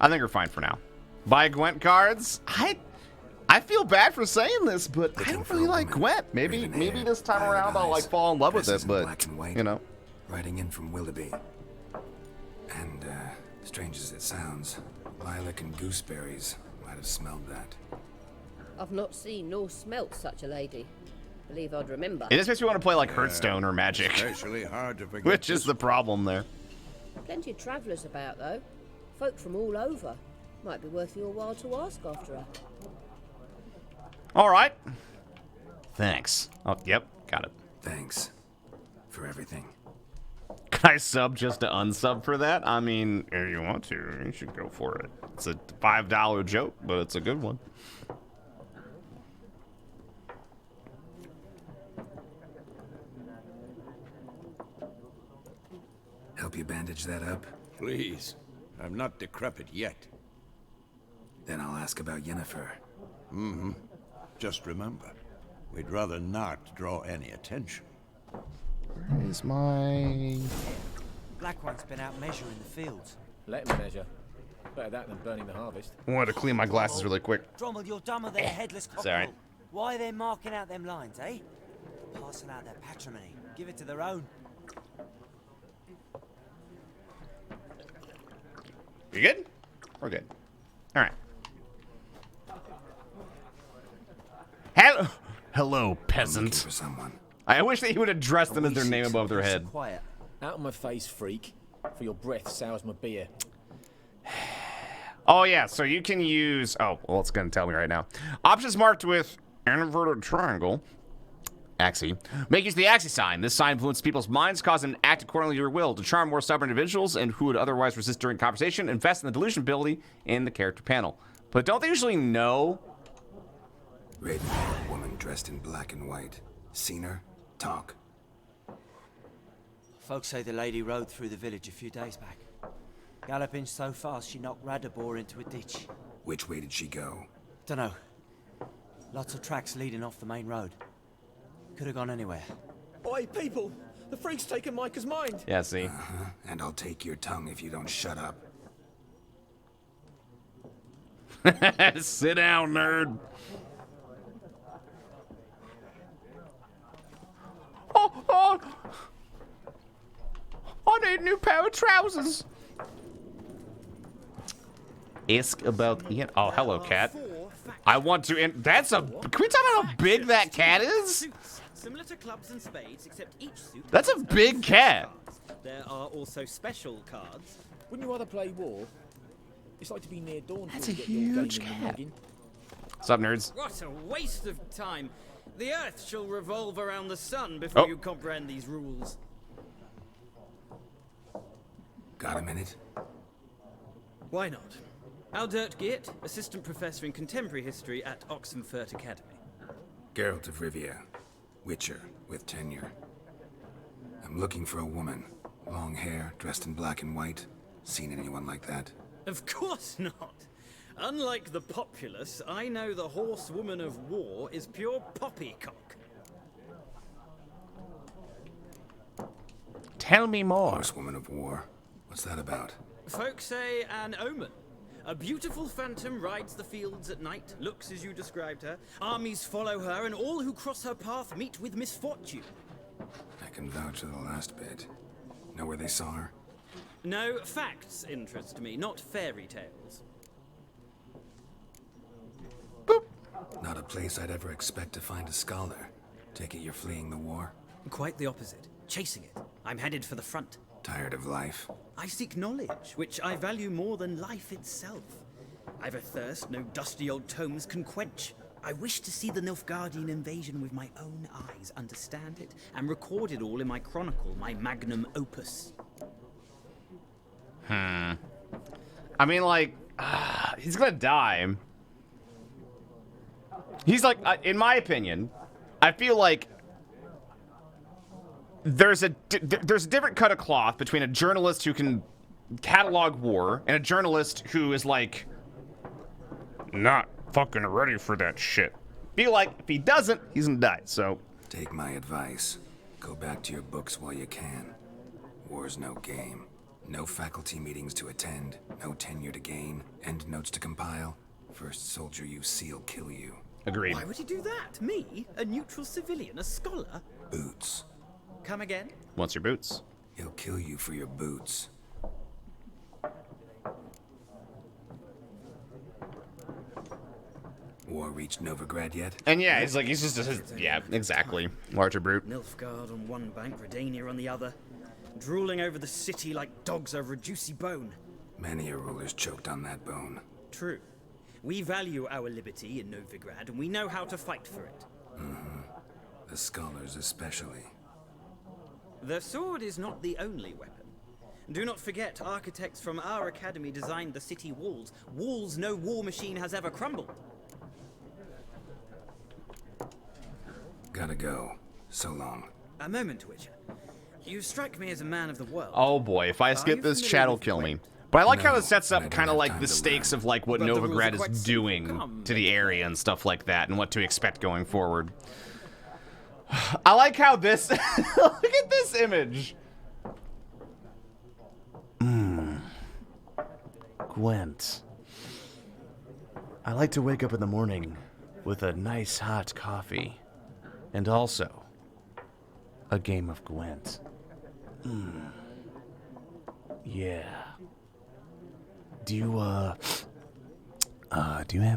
I think we're fine for now. Buy Gwent cards? I feel bad for saying this, but I don't really like Gwent. Maybe this time around I'll like fall in love with it, but black and white, you know. Writing in from Willoughby. And, strange as it sounds, lilac and gooseberries might have smelled that. I've not seen nor smelt such a lady. Believe I'd remember. It just makes me want to play like Hearthstone or Magic, Especially hard to forget. which is the problem there. Plenty of travellers about, though. Folk from all over. Might be worth your while to ask after her. All right. Thanks. Oh, yep, got it. Thanks for everything. Can I sub just to unsub for that? I mean, if you want to, you should go for it. It's a $5 joke, but it's a good one. Help you bandage that up? Please. I'm not decrepit yet. Then I'll ask about Yennefer. Mm-hmm. Just remember, we'd rather not draw any attention. Where is my... Black One's been out measuring the fields. Let him measure. Better that than burning the harvest. I wanted to clean my glasses really quick. Drommel, you're dumber than a headless cockerel. Sorry. Why are they marking out them lines, eh? Passing out their patrimony. Give it to their own. You good? We're good. All right. Hello, peasant. For someone. I wish that you would address them as their name above their head. Quiet. Out of my face, freak. For your breath sours my beer. Oh, yeah, so you can use... Oh, well, it's going to tell me right now. Options marked with an inverted triangle. Axie. Make use of the Axie sign. This sign influences people's minds, causing them to act accordingly to your will. To charm more stubborn individuals and who would otherwise resist during conversation, invest in the delusion ability in the character panel. But don't they usually know? Raven-haired woman dressed in black and white. Seen her? Talk. Folks say the lady rode through the village a few days back. Galloping so fast she knocked Radabor into a ditch. Which way did she go? Dunno. Lots of tracks leading off the main road. Could have gone anywhere. Oi, people! The freak's taken Micah's mind! Yeah, see. Uh-huh. And I'll take your tongue if you don't shut up. Sit down, nerd. Oh! I need a new pair of trousers. Ask about Ian. Oh, hello, cat. I want to. That's a. Can we talk about how big that cat is? Similar to clubs and spades, except each suit. That's a big cat. There are also special cards. Wouldn't you rather play war? It's like to be near dawn. That's a huge cat. What's up, nerds? What a waste of time. The Earth shall revolve around the sun before you comprehend these rules. Got a minute? Why not? Aldert Geert, Assistant Professor in Contemporary History at Oxenfurt Academy. Geralt of Rivia. Witcher, with tenure. I'm looking for a woman. Long hair, dressed in black and white. Seen anyone like that? Of course not. Unlike the populace, I know the horsewoman of war is pure poppycock. Tell me more. Horsewoman of war. What's that about? Folks say an omen. A beautiful phantom rides the fields at night, looks as you described her. Armies follow her, and all who cross her path meet with misfortune. I can vouch for the last bit. Know where they saw her? No, facts interest me, not fairy tales. Boop. Not a place I'd ever expect to find a scholar. Take it you're fleeing the war? Quite the opposite. Chasing it. I'm headed for the front. Tired of life? I seek knowledge, which I value more than life itself. I've a thirst no dusty old tomes can quench. I wish to see the Nilfgaardian invasion with my own eyes, understand it, and record it all in my chronicle, my magnum opus. I mean, like, he's gonna die. He's like, in my opinion, I feel like there's a different cut of cloth between a journalist who can catalog war and a journalist who is like not fucking ready for that shit. Feel like if he doesn't, he's gonna die. So take my advice. Go back to your books while you can. War's no game. No faculty meetings to attend, no tenure to gain, end notes to compile. First soldier you see'll kill you. Agreed. Why would he do that? Me? A neutral civilian? A scholar? Boots. Come again? What's your boots? He'll kill you for your boots. War reached Novigrad yet? And yeah, he's just yeah, exactly. Larger brute. Nilfgaard on one bank, Redania on the other. Drooling over the city like dogs over a juicy bone. Many a ruler's choked on that bone. True. We value our liberty in Novigrad, and we know how to fight for it. Mm-hmm. The scholars especially. The sword is not the only weapon. Do not forget, architects from our academy designed the city walls. Walls no war machine has ever crumbled. Gotta go. So long. A moment, Witcher. You strike me as a man of the world. Oh boy, if I skip this, chat will kill me. But I like how it sets up kind of like the stakes of like what Novigrad is doing to the area and stuff like that, and what to expect going forward. I like how this. Look at this image. Gwent. I like to wake up in the morning with a nice hot coffee, and also a game of Gwent. Yeah. Do you have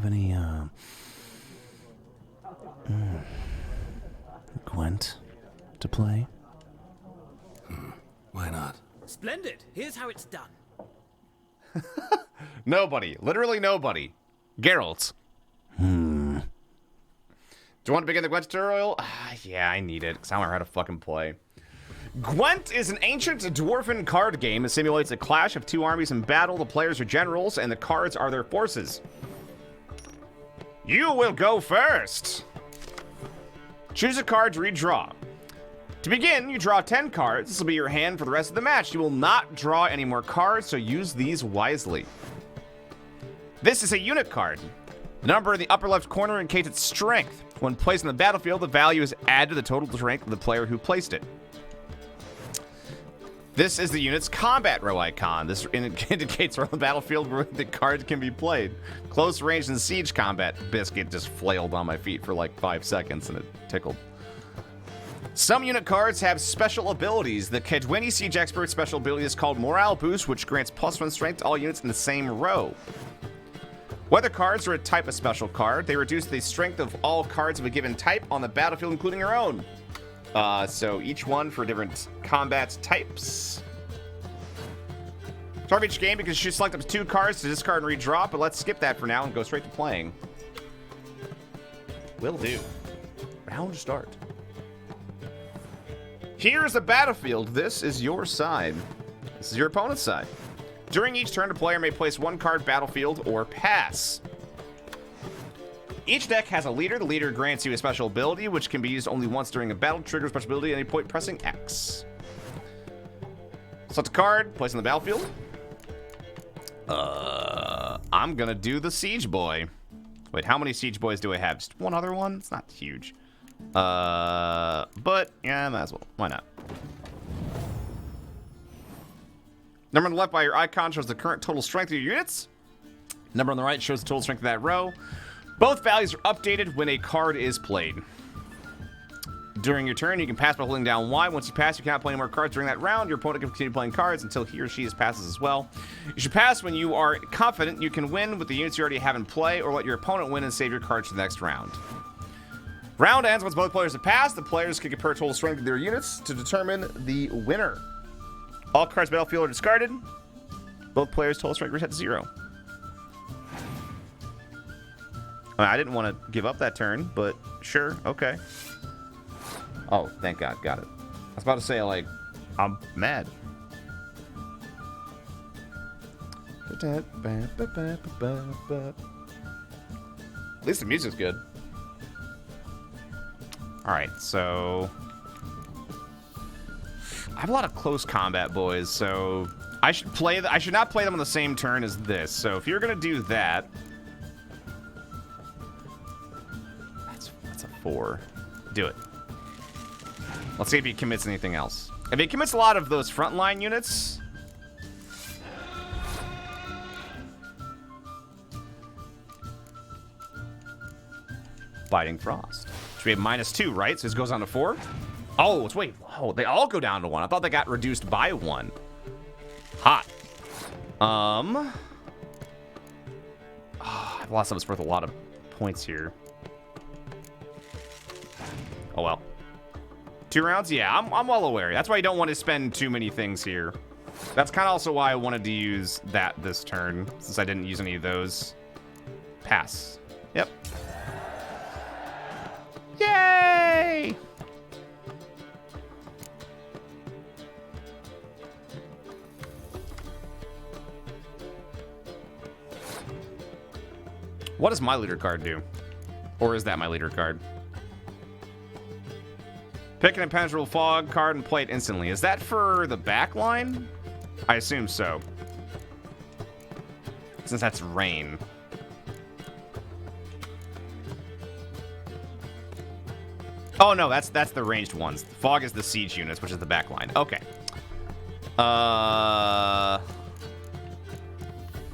any, Gwent to play? Why not? Splendid. Here's how it's done. Nobody. Literally nobody. Geralt. Do you want to begin the Gwent tutorial? Yeah, I need it, because I don't know how to fucking play. Gwent is an ancient dwarven card game. It simulates a clash of two armies in battle. The players are generals, and the cards are their forces. You will go first. Choose a card to redraw. To begin, you draw 10 cards. This will be your hand for the rest of the match. You will not draw any more cards, so use these wisely. This is a unit card. The number in the upper left corner indicates its strength. When placed on the battlefield, the value is added to the total strength of the player who placed it. This is the unit's combat row icon. This indicates where on the battlefield where the card can be played. Close range and siege combat. Biscuit just flailed on my feet for like 5 seconds and it tickled. Some unit cards have special abilities. The Kedwini Siege Expert special ability is called Morale Boost, which grants +1 strength to all units in the same row. Weather cards are a type of special card. They reduce the strength of all cards of a given type on the battlefield, including your own. So each one for different combat types. Start of each game, because you should select up to 2 cards to discard and redraw, but let's skip that for now and go straight to playing. Will do. Round start. Here's the battlefield. This is your side. This is your opponent's side. During each turn, the player may place 1 card battlefield or pass. Each deck has a leader. The leader grants you a special ability, which can be used only once during a battle. Trigger special ability at any point pressing X. Select a card, place on the battlefield. I'm gonna do the Siege Boy. Wait, how many Siege Boys do I have? Just one other one? It's not huge. But yeah, might as well. Why not? Number on the left by your icon shows the current total strength of your units. Number on the right shows the total strength of that row. Both values are updated when a card is played. During your turn, you can pass by holding down Y. Once you pass, you cannot play any more cards during that round. Your opponent can continue playing cards until he or she passes as well. You should pass when you are confident you can win with the units you already have in play, or let your opponent win and save your cards for the next round. Round ends once both players have passed. The players can compare total strength of their units to determine the winner. All cards battlefield are discarded. Both players' total strength reset to 0. I didn't want to give up that turn, but sure, okay. Oh, thank God, got it. I was about to say, like, I'm mad. At least the music's good. Alright, so I have a lot of close combat boys, so I should not play them on the same turn as this. So if you're gonna do that, that's a 4. Do it. Let's see if he commits anything else. If he commits a lot of those frontline units, Biting Frost. Should we have -2, right? So this goes down to 4. Oh, wait. Oh, they all go down to 1. I thought they got reduced by 1. Hot. Oh, I've lost something that's worth a lot of points here. Oh well. 2 rounds? Yeah, I'm well aware. That's why you don't want to spend too many things here. That's kind of also why I wanted to use that this turn, since I didn't use any of those. Pass. Yep. Yay! What does my leader card do? Or is that my leader card? Pick an impenetrable fog card and play it instantly. Is that for the back line? I assume so. Since that's rain. Oh no, that's the ranged ones. Fog is the siege units, which is the back line. Okay.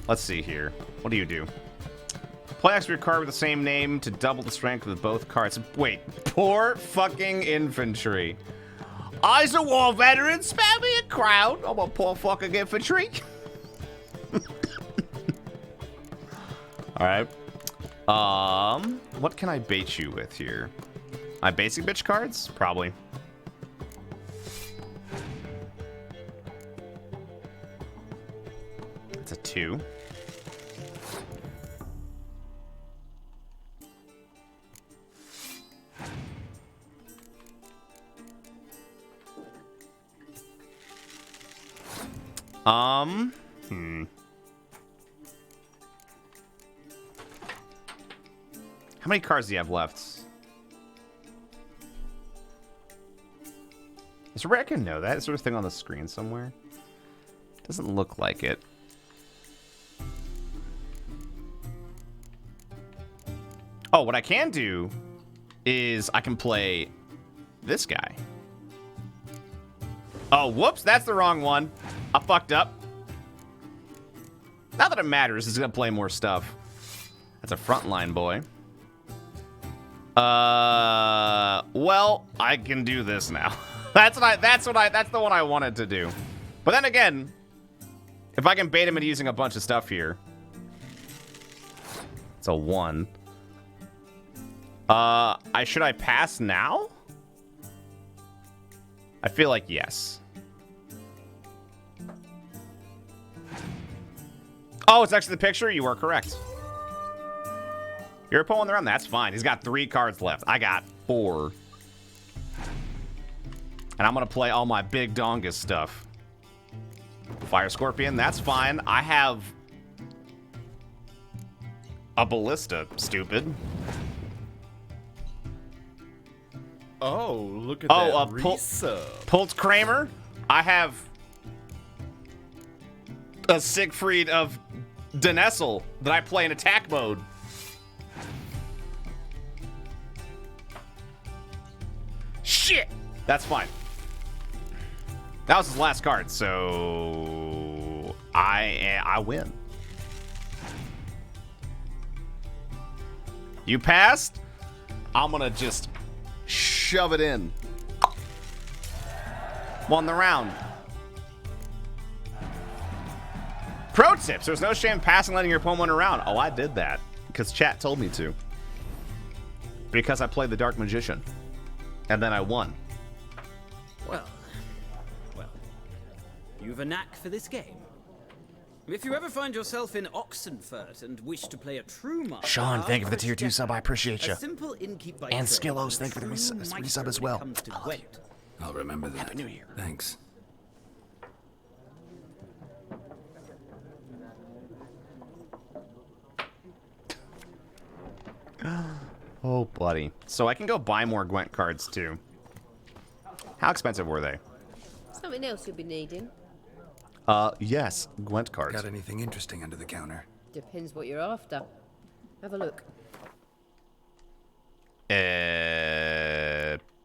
Let's see here. What do you do? Play extra card with the same name to double the strength with both cards. Wait, poor fucking infantry. I's a war veteran, spare me a crown. I'm a poor fucking infantry. Alright. What can I bait you with here? My basic bitch cards? Probably. It's a 2. How many cards do you have left? Is there a way I can know that? Is there a thing on the screen somewhere? Doesn't look like it. Oh, what I can do is I can play this guy. Oh, whoops, that's the wrong one. I fucked up. Not that it matters, it's gonna play more stuff. That's a frontline boy. Well, I can do this now. That's the one I wanted to do. But then again, if I can bait him into using a bunch of stuff here. It's a 1. Should I pass now? I feel like yes. Oh, it's actually the picture? You are correct. You're pulling around. That's fine. He's got 3 cards left. I got 4. And I'm going to play all my big dongus stuff. Fire Scorpion, that's fine. I have a ballista, stupid. Oh, look at that resub. Pult Kramer. I have a Siegfried of Denessel that I play in attack mode. Shit! That's fine. That was his last card, so I win. You passed. I'm gonna just shove it in. Won the round. Pro tips. There's no shame passing letting your opponent around. Oh, I did that because chat told me to. Because I played the Dark Magician. And then I won. Well, you've a knack for this game. If you ever find yourself in Oxenfurt and wish to play a true master, Sean, thank you for the tier 2 sub. I appreciate you. Simple innkeep by And trade, Skillos, thank you for the resub as well. I'll remember that. Happy New Year. Thanks. Oh, buddy. So I can go buy more Gwent cards, too. How expensive were they? Something else you'll be needing. Yes, Gwent cards. Got anything interesting under the counter? Depends what you're after. Have a look.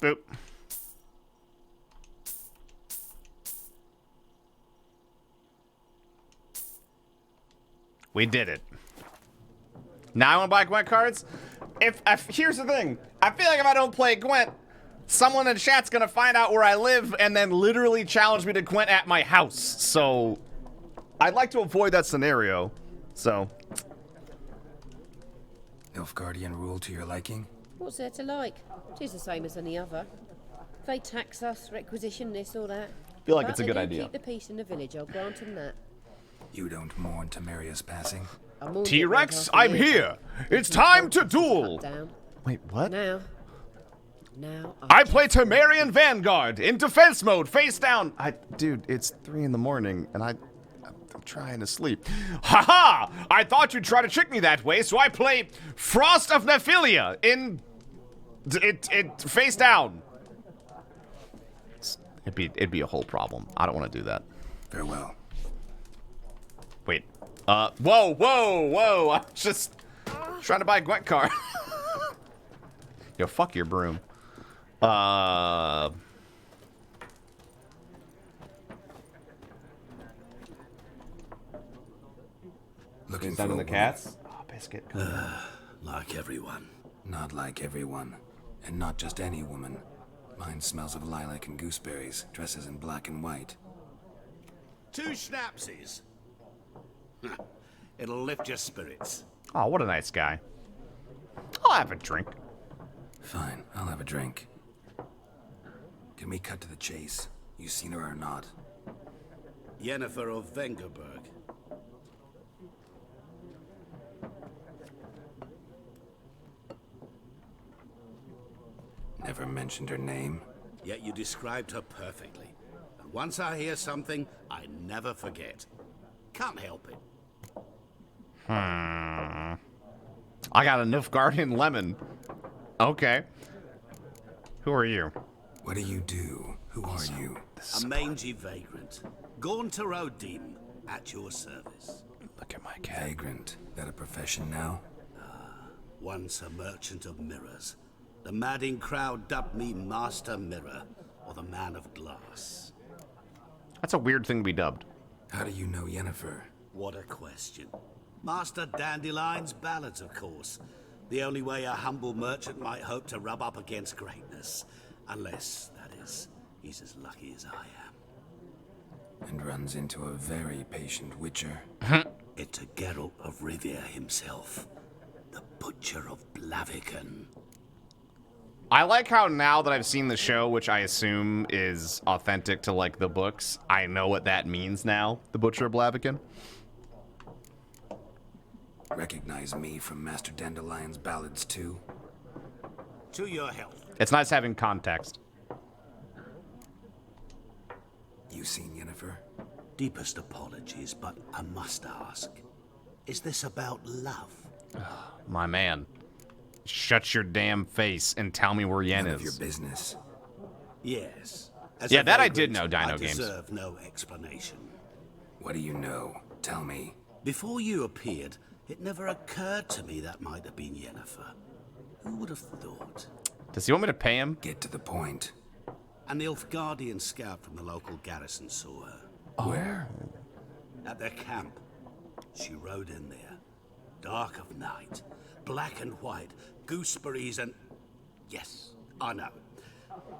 Boop. We did it. Now I want to buy Gwent cards? If here's the thing. I feel like if I don't play Gwent, someone in chat's gonna find out where I live and then literally challenge me to Gwent at my house. So I'd like to avoid that scenario. So Nilfgaardian rule to your liking? What's there to like? It is the same as any other. They tax us, requisition this or that. Feel like But it's a they good do idea. Keep the peace in the village, I'll grant them that. You don't mourn Temeria's passing? Teawrex, I'm here. It's time to duel. Wait, what? Now I play Temerian Vanguard in defense mode, face down. Dude, it's 3 in the morning, and I'm trying to sleep. Haha! I thought you'd try to trick me that way, so I play Frost of Nephilia in it face down. It'd be a whole problem. I don't want to do that. Farewell. Wait. Whoa! I'm just trying to buy a Gwent car. Yo, fuck your broom. Looking done for in the a cats? Oh, biscuit. Like everyone. Not like everyone. And not just any woman. Mine smells of lilac and gooseberries, dresses in black and white. 2 schnapsies. It'll lift your spirits. Oh, what a nice guy. I'll have a drink. Fine, I'll have a drink. Can we cut to the chase? You seen her or not? Yennefer of Vengerberg. Never mentioned her name. Yet you described her perfectly. And once I hear something, I never forget. Can't help it. I got a Nilfgaardian lemon. Okay. Who are you? What do you do? Who are you? A mangy vagrant. Gone to Rodim, at your service. Look at my cat. Vagrant. That a profession now? Once a merchant of mirrors. The madding crowd dubbed me Master Mirror, or the Man of Glass. That's a weird thing to be dubbed. How do you know Yennefer? What a question. Master Dandelion's ballads, of course. The only way a humble merchant might hope to rub up against greatness. Unless, that is, he's as lucky as I am. And runs into a very patient witcher. It's a Geralt of Rivia himself. The Butcher of Blaviken. I like how now that I've seen the show, which I assume is authentic to, like, the books, I know what that means now, the Butcher of Blaviken. Recognize me from Master Dandelion's ballads, too? To your health. It's nice having context. You seen Yennefer? Deepest apologies, but I must ask. Is this about love? My man. Shut your damn face and tell me where Yen None is. of your business. Yes. Yeah, that I did know, Dino I Games. deserve no explanation. What do you know? Tell me. Before you appeared, it never occurred to me that might have been Yennefer. Who would have thought? Does he want me to pay him? Get to the point. An Nilfgaardian scout from the local garrison saw her. Where? At their camp. She rode in there. Dark of night. Black and white. Gooseberries and... Yes, I know.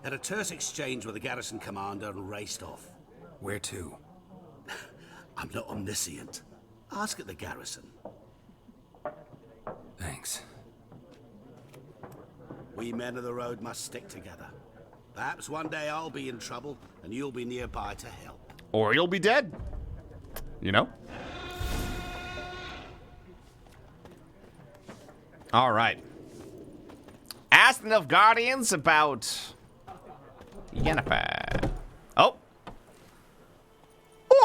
Had a terse exchange with the garrison commander and raced off. Where to? I'm not omniscient. Ask at the garrison. Thanks. We men of the road must stick together. Perhaps one day I'll be in trouble and you'll be nearby to help. Or you'll be dead. You know? All right. Ask the Nilfgaardians about Yennefer. Oh.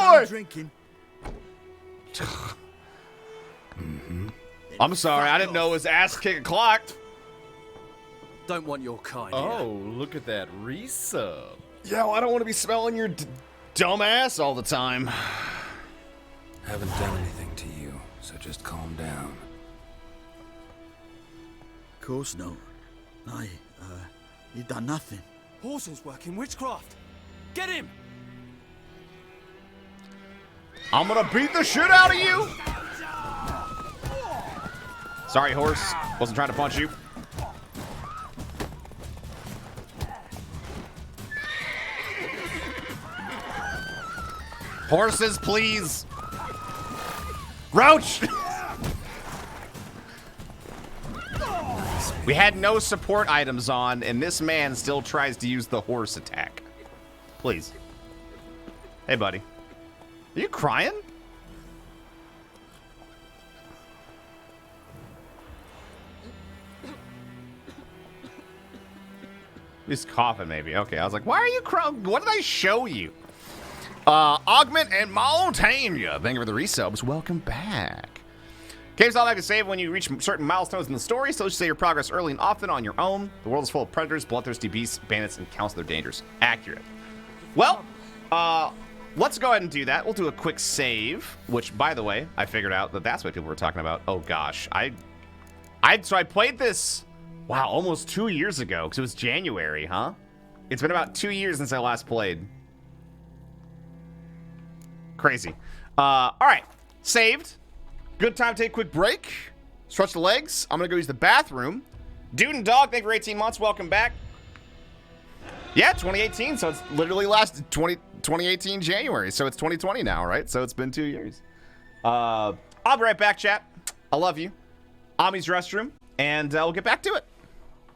I'm drinking. I'm sorry, I didn't know it was ass kick o'clock. Don't want your kind. Oh, look at that resub. Yeah, well, I don't want to be smelling your dumb ass all the time. Haven't done anything to you, so just calm down. Of course no. He done nothing. Horses working witchcraft. Get him! I'm gonna beat the shit out of you! Sorry, horse. Wasn't trying to punch you. Horses, please. Roach! We had no support items on, and this man still tries to use the horse attack. Please. Hey, buddy. Are you crying? He's coughing, maybe. Okay, I was like, why are you crying? What did I show you? Augment and Montaigne. Thank you for the resubs. Welcome back. Games automatically save when you reach certain milestones in the story, so you save your progress early and often on your own. The world is full of predators, bloodthirsty beasts, bandits, and counts their dangers. Accurate. Well, let's go ahead and do that. We'll do a quick save, which, by the way, I figured out that that's what people were talking about. Oh gosh, so I played this, wow, almost 2 years ago, because it was January, huh? It's been about 2 years since I last played. Crazy. All right, saved. Good time to take a quick break. Stretch the legs. I'm gonna go use the bathroom. Dude and Dog, thank you for 18 months. Welcome back. Yeah, 2018. So it's literally last 2018 January. So it's 2020 now, right? So it's been 2 years. I'll be right back, chat. I love you. Ami's restroom, and we'll get back to it.